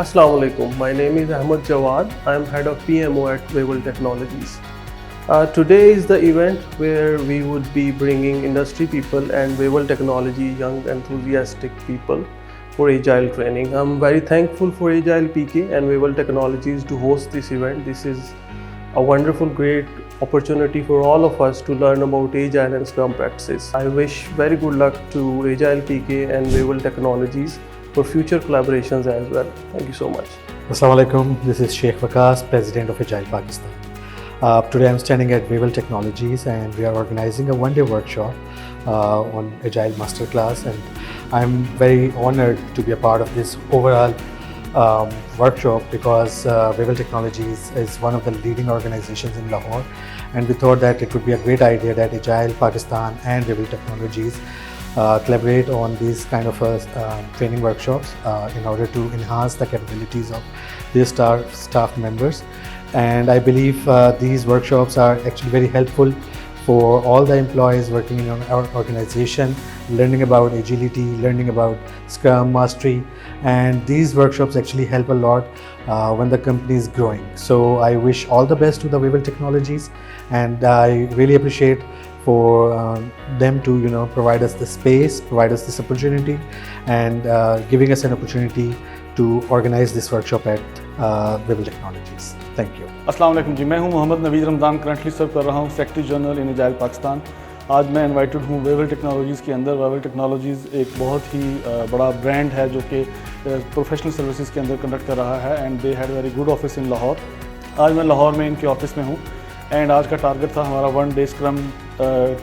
Assalamu alaikum. My name is Ahmed Jawad. I am head of PMO at Vaival Technologies. Today is the event where we would be bringing industry people and Vaival Technology young enthusiastic people for Agile training. I'm very thankful for Agile PK and Vaival Technologies to host this event. This is a wonderful, great opportunity for all of us to learn about Agile and Scrum practices. I wish very good luck to Agile PK and Vaival Technologies for future collaborations as well. Thank you so much. Assalamu alaikum. This is Sheikh Waqas, President of Agile Pakistan. Today I'm standing at Vaival Technologies and we are organizing a one-day workshop on Agile Masterclass, and I'm very honored to be a part of this overall workshop because Vaival Technologies is one of the leading organizations in Lahore, and we thought that it would be a great idea that Agile Pakistan and Vaival Technologies collaborate on these kind of training workshops in order to enhance the capabilities of their staff members. And I believe these workshops are actually very helpful for all the employees working in our organization, learning about agility, learning about Scrum mastery, and these workshops actually help a lot when the company is growing. So I wish all the best to the Vaival Technologies, and I really appreciate for them to provide us the space, provide us this opportunity, and giving us an opportunity to organize this workshop at Vaival Technologies. Thank you. अस्सलाम वालेकुम जी, मैं हूं Mohammad Naveed Ramzan, currently सर्व कर रहा हूं secretary general in agile Pakistan. आज मैं invited हूं वेवल टेक्नोलॉजीज़ के अंदर। वेवल टेक्नोलॉजीज़ एक बहुत ही बड़ा ब्रांड है जो कि प्रोफेशनल सर्विसेज के अंदर कंडक्ट कर रहा है, and they had very good office in Lahore. आज मैं लाहौर में इनके ऑफिस में हूं, एंड आज का टारगेट था हमारा 1 डे स्क्रम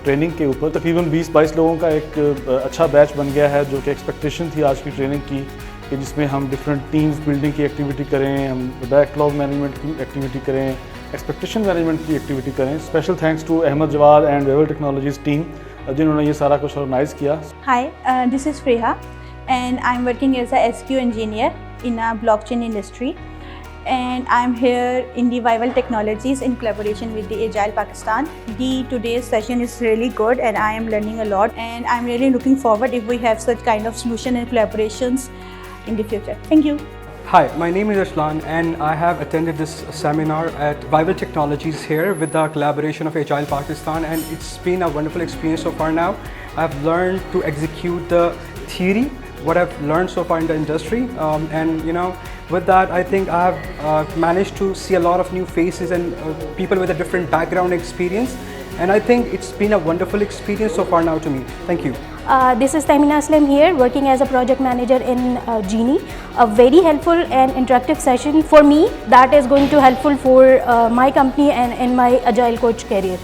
ट्रेनिंग के ऊपर। तकरीबन 20-22 लोगों का एक अच्छा बैच बन गया है, जो कि एक्सपेक्टेशन थी आज की ट्रेनिंग की कि जिसमें हम डिफरेंट टीम्स बिल्डिंग की एक्टिविटी करें, हम बैकलॉग मैनेजमेंट की एक्टिविटी करें, एक्सपेक्टेशन मैनेजमेंट की एक्टिविटी करें। Special thanks to Ahmad Jawad and Wavel technologies team जिन्होंने ये सारा कुछ ऑर्गेनाइज़ किया। Hi, this is Freha and I'm working as a SQ engineer in a blockchain industry, and I'm here in the Vaival Technologies in collaboration with the Agile Pakistan. Today's session is really good and I am learning a lot, and I'm really looking forward if we have such kind of solution and collaborations in the future. Thank you. Hi, my name is Arslan and I have attended this seminar at Vaival Technologies here with the collaboration of Agile Pakistan, and it's been a wonderful experience so far now. I've learned to execute the theory, what I've learned so far in the industry, and with that I think I have managed to see a lot of new faces and people with a different background experience, and I think it's been a wonderful experience so far now to me. Thank you. This is Tamina Aslam here, working as a project manager in Genie. A very helpful and interactive session for me that is going to helpful for my company and in my Agile coach career.